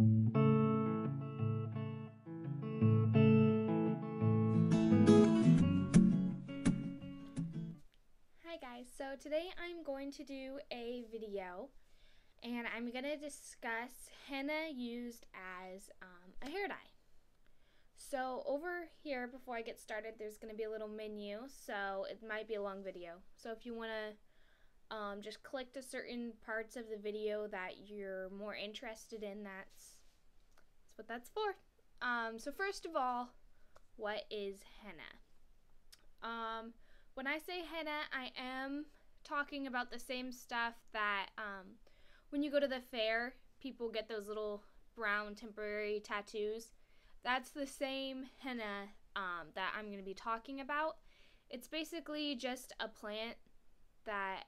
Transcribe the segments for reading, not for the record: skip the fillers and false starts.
Hi guys, so today I'm going to do a video and I'm going to discuss henna used as a hair dye. So over here, before I get started, there's going to be a little menu, so it might be a long video. So if you want to just click to certain parts of the video that you're more interested in, that's what that's for. So first of all, what is henna? When I say henna, I am talking about the same stuff that when you go to the fair, people get those little brown temporary tattoos. That's the same henna that I'm going to be talking about. It's basically just a plant that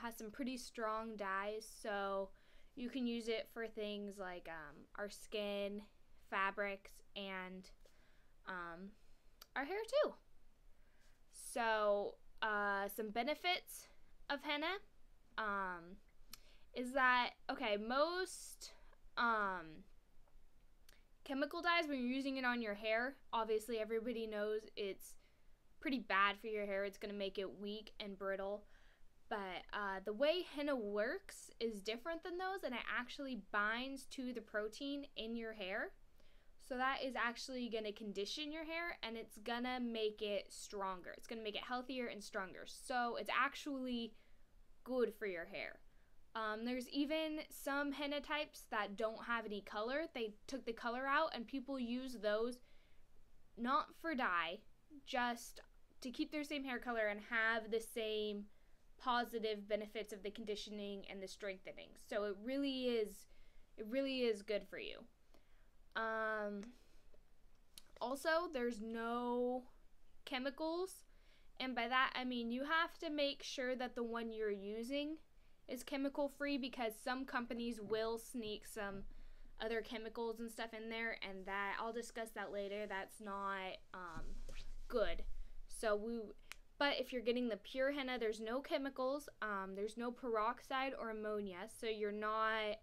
has some pretty strong dyes, so you can use it for things like our skin, fabrics, and our hair too. So, some benefits of henna is that, okay, most chemical dyes, when you're using it on your hair, obviously everybody knows it's pretty bad for your hair. It's going to make it weak and brittle. But the way henna works is different than those, and it actually binds to the protein in your hair. So that is actually going to condition your hair, and it's going to make it stronger. It's going to make it healthier and stronger. So it's actually good for your hair. There's even some henna types that don't have any color. They took the color out, and people use those not for dye, just to keep their same hair color and have the same positive benefits of the conditioning and the strengthening. So it really is good for you. Also, there's no chemicals, and by that I mean you have to make sure that the one you're using is chemical free, because some companies will sneak some other chemicals and stuff in there, and that I'll discuss that later. That's not good. But if you're getting the pure henna, there's no chemicals, there's no peroxide or ammonia, so you're not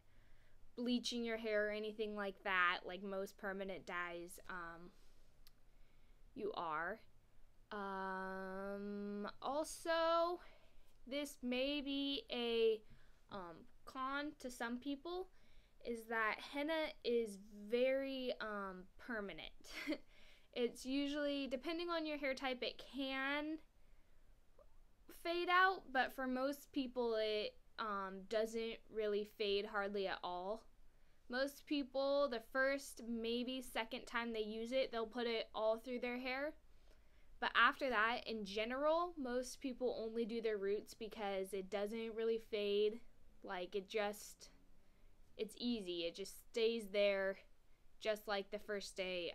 bleaching your hair or anything like that, like most permanent dyes you are. Also, this may be a con to some people, is that henna is very permanent. It's usually, depending on your hair type, it can fade out, but for most people it doesn't really fade hardly at all. Most people, the first, maybe second time they use it, they'll put it all through their hair. But after that, in general, most people only do their roots, because it doesn't really fade. Like, it's easy. It just stays there just like the first day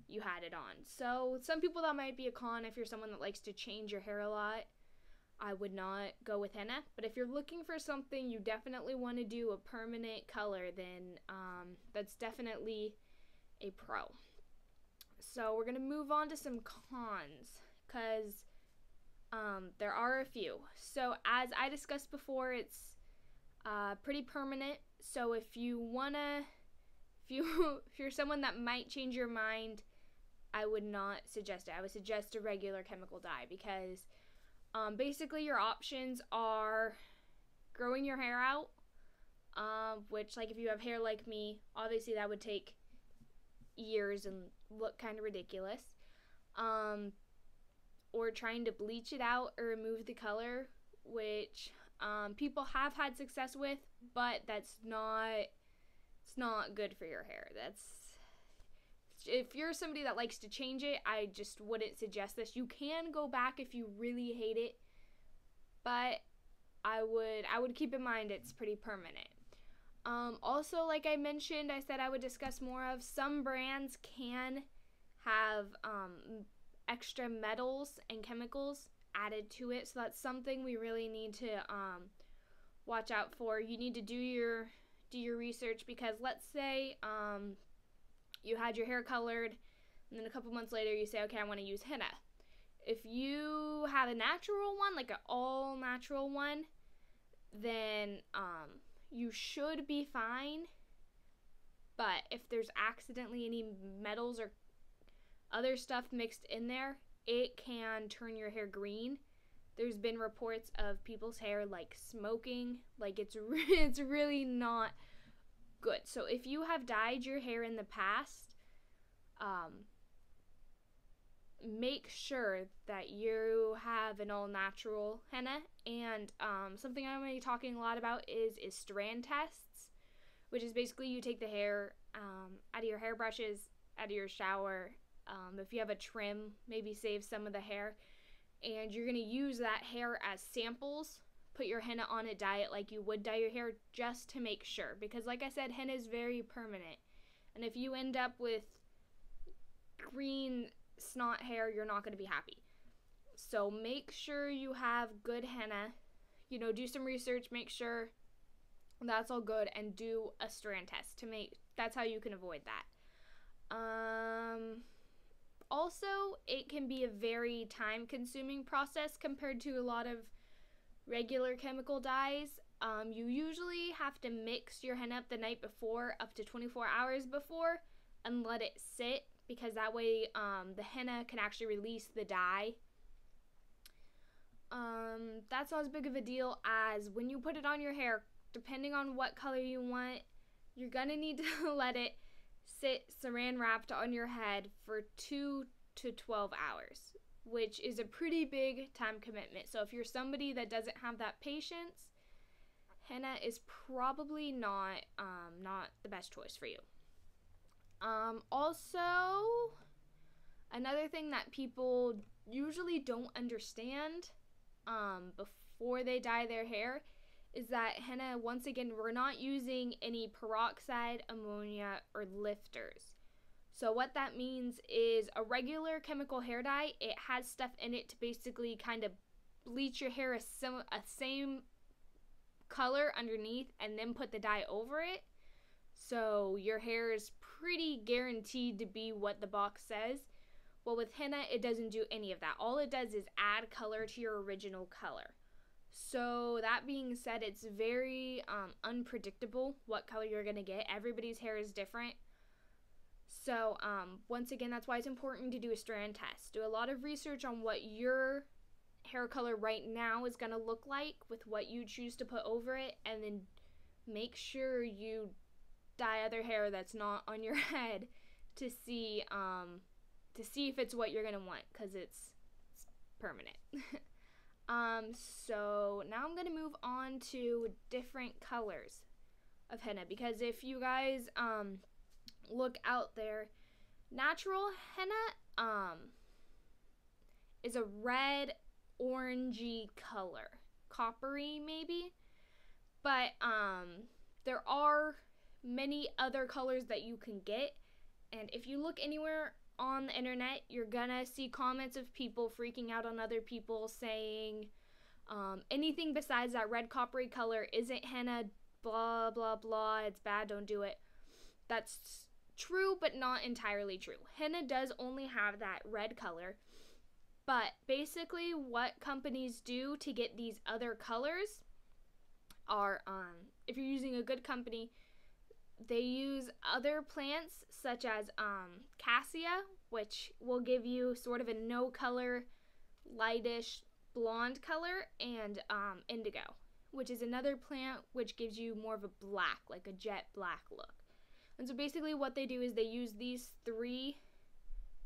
you had it on. So some people, that might be a con. If you're someone that likes to change your hair a lot, I would not go with henna. But if you're looking for something you definitely want to do a permanent color, then that's definitely a pro. So we're going to move on to some cons, because there are a few. So as I discussed before, it's pretty permanent. So if you're someone that might change your mind, I would not suggest it. I would suggest a regular chemical dye, because basically your options are growing your hair out, which, like, if you have hair like me, obviously that would take years and look kind of ridiculous, or trying to bleach it out or remove the color, which people have had success with, but it's not good for your hair. If you're somebody that likes to change it, I just wouldn't suggest this. You can go back if you really hate it, but I would keep in mind it's pretty permanent. Also, like I mentioned, I said I would discuss more of, some brands can have extra metals and chemicals added to it, so that's something we really need to watch out for. You need to do your research, because let's say you had your hair colored, and then a couple months later you say, okay, I want to use henna. If you have a natural one, like an all natural one, then you should be fine. if there's accidentally any metals or other stuff mixed in there, it can turn your hair green. There's been reports of people's hair like smoking, like it's really not good. So if you have dyed your hair in the past, make sure that you have an all natural henna. And something I'm going to be talking a lot about is strand tests, which is basically you take the hair out of your hairbrushes, out of your shower. If you have a trim, maybe save some of the hair, and you're going to use that hair as samples. Put your henna on it, dye it like you would dye your hair, just to make sure, because like I said, henna is very permanent, and if you end up with green snot hair, you're not going to be happy. So make sure you have good henna. Do some research, make sure that's all good, and do a strand test that's how you can avoid that. Also, it can be a very time-consuming process compared to a lot of regular chemical dyes. You usually have to mix your henna up the night before, up to 24 hours before, and let it sit, because that way the henna can actually release the dye. That's not as big of a deal as when you put it on your hair, depending on what color you want, you're gonna need to let it sit saran wrapped on your head for 2 to 12 hours, which is a pretty big time commitment. So if you're somebody that doesn't have that patience, henna is probably not the best choice for you. Also, another thing that people usually don't understand before they dye their hair is that henna, once again, we're not using any peroxide, ammonia, or lifters. So what that means is a regular chemical hair dye, it has stuff in it to basically kind of bleach your hair a same color underneath and then put the dye over it. So your hair is pretty guaranteed to be what the box says. Well, with henna, it doesn't do any of that. All it does is add color to your original color. So that being said, it's very unpredictable what color you're going to get. Everybody's hair is different. So once again, that's why it's important to do a strand test. Do a lot of research on what your hair color right now is going to look like with what you choose to put over it, and then make sure you dye other hair that's not on your head to see if it's what you're going to want, because it's permanent. So now I'm going to move on to different colors of henna, because if you guys look out there, natural henna is a red orangey color, coppery maybe, but there are many other colors that you can get, and if you look anywhere on the internet, you're gonna see comments of people freaking out on other people saying anything besides that red coppery color isn't henna, blah blah blah, it's bad, don't do it. That's true, but not entirely true. Henna does only have that red color, but basically what companies do to get these other colors are, if you're using a good company, they use other plants such as cassia, which will give you sort of a no color, lightish blonde color, and indigo, which is another plant which gives you more of a black, like a jet black look. And so basically what they do is they use these 3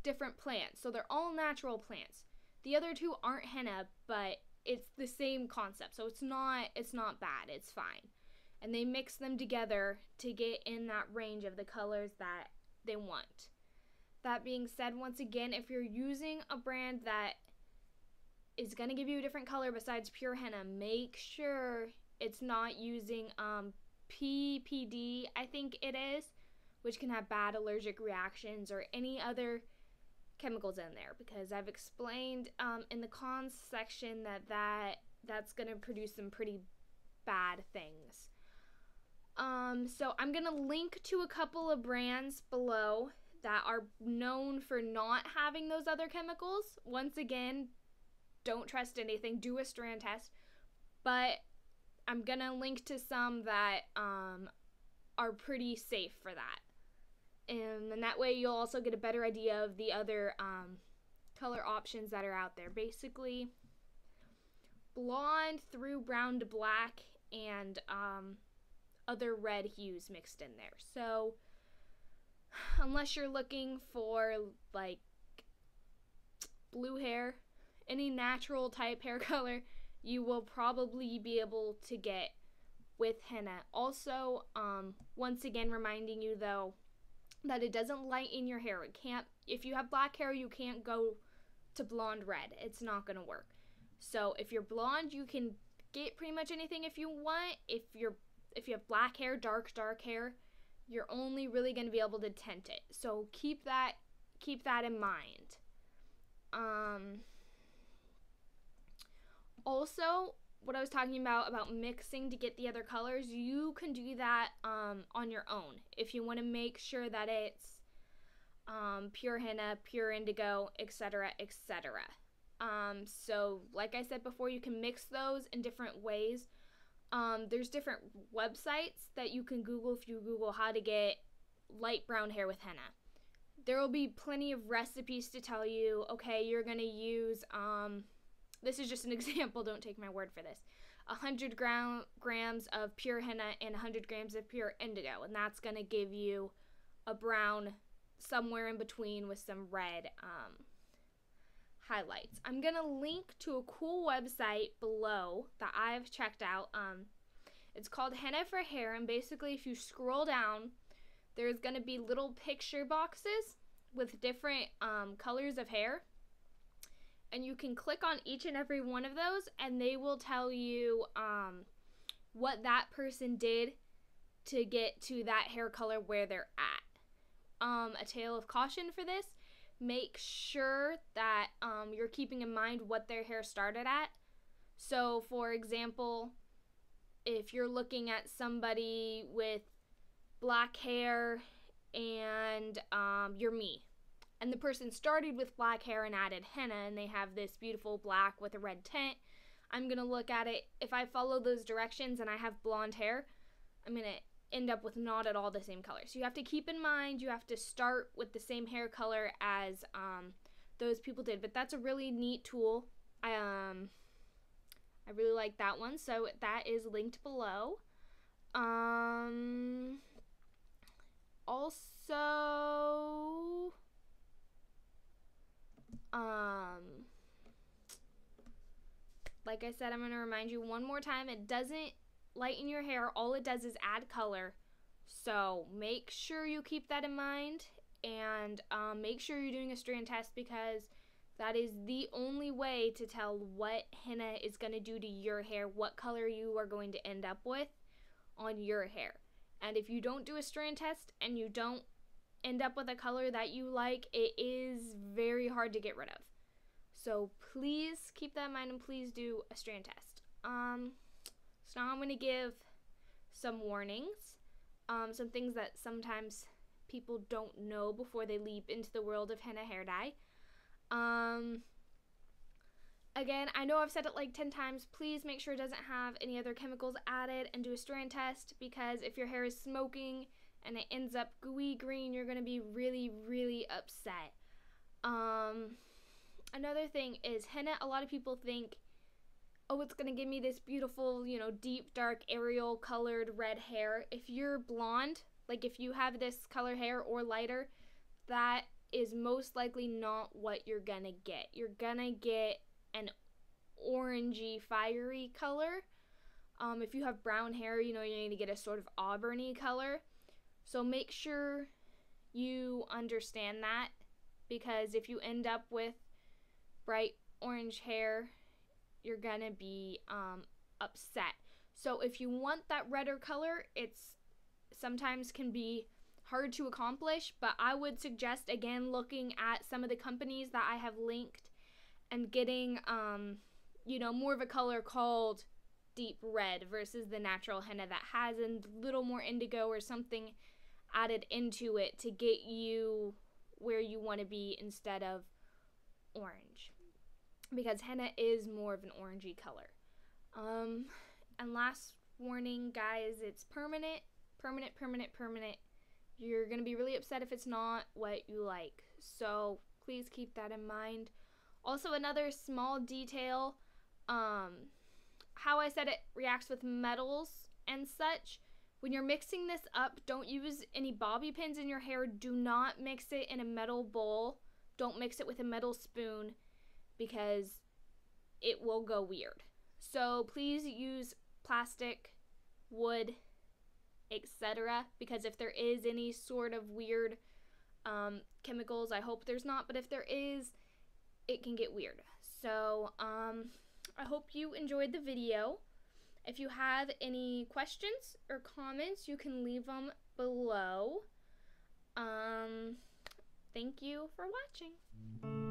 different plants. So they're all natural plants. The other 2 aren't henna, but it's the same concept. So it's not bad, it's fine. And they mix them together to get in that range of the colors that they want. That being said, once again, if you're using a brand that is going to give you a different color besides pure henna, make sure it's not using PPD, I think it is, which can have bad allergic reactions, or any other chemicals in there, because I've explained in the cons section that's going to produce some pretty bad things. So I'm going to link to a couple of brands below that are known for not having those other chemicals. Once again, don't trust anything, do a strand test, but I'm going to link to some that are pretty safe for that. And that way you'll also get a better idea of the other color options that are out there. Basically, blonde through brown to black, and other red hues mixed in there. So unless you're looking for like blue hair, any natural type hair color, you will probably be able to get with henna. Also, once again reminding you though that it doesn't lighten your hair. It can't, if you have black hair, you can't go to blonde red. It's not gonna work. So if you're blonde, you can get pretty much anything if you want. If you have black hair, dark hair, you're only really going to be able to tint it. So keep that in mind. Also, what I was talking about mixing to get the other colors, you can do that on your own if you want to make sure that it's pure henna, pure indigo, etc., etc. So like I said before, you can mix those in different ways. There's different websites that you can Google if you Google how to get light brown hair with henna. There will be plenty of recipes to tell you, okay, you're going to use, this is just an example, don't take my word for this, 100 grams of pure henna and 100 grams of pure indigo, and that's going to give you a brown somewhere in between with some red highlights. I'm going to link to a cool website below that I've checked out. It's called Henna for Hair, and basically if you scroll down, there's going to be little picture boxes with different colors of hair, and you can click on each and every one of those, and they will tell you what that person did to get to that hair color where they're at. A tale of caution for this: make sure that you're keeping in mind what their hair started at. So for example, if you're looking at somebody with black hair and you're me, and the person started with black hair and added henna, and they have this beautiful black with a red tint, I'm gonna look at it. If I follow those directions and I have blonde hair, I'm gonna end up with not at all the same color. So you have to keep in mind, you have to start with the same hair color as those people did. But that's a really neat tool. I really like that one, so that is linked below. Also, like I said, I'm going to remind you one more time, it doesn't lighten your hair. All it does is add color. So make sure you keep that in mind, and make sure you're doing a strand test, because that is the only way to tell what henna is going to do to your hair, what color you are going to end up with on your hair. And if you don't do a strand test and you don't end up with a color that you like, it is very hard to get rid of. So please keep that in mind, and please do a strand test. So now I'm going to give some warnings, some things that sometimes people don't know before they leap into the world of henna hair dye. Again, I know I've said it like 10 times. Please make sure it doesn't have any other chemicals added, and do a strand test, because if your hair is smoking and it ends up gooey green, you're going to be really, really upset. Another thing is henna. A lot of people think, oh, it's going to give me this beautiful, deep, dark, aerial colored red hair. If you're blonde, like if you have this color hair or lighter, that is most likely not what you're going to get. You're going to get an orangey, fiery color. If you have brown hair, you're going to get a sort of auburny color. So make sure you understand that, because if you end up with bright orange hair, you're gonna be upset. So if you want that redder color, it's sometimes can be hard to accomplish, but I would suggest, again, looking at some of the companies that I have linked and getting more of a color called deep red versus the natural henna that has a little more indigo or something added into it to get you where you want to be instead of orange, because henna is more of an orangey color. And last warning, guys, it's permanent, You're going to be really upset if it's not what you like. So please keep that in mind. Also, another small detail, how I said it reacts with metals and such. When you're mixing this up, don't use any bobby pins in your hair. Do not mix it in a metal bowl. Don't mix it with a metal spoon because it will go weird. So please use plastic, wood, etc. because if there is any sort of weird chemicals, I hope there's not, but if there is, it can get weird. So I hope you enjoyed the video. If you have any questions or comments, you can leave them below. Thank you for watching.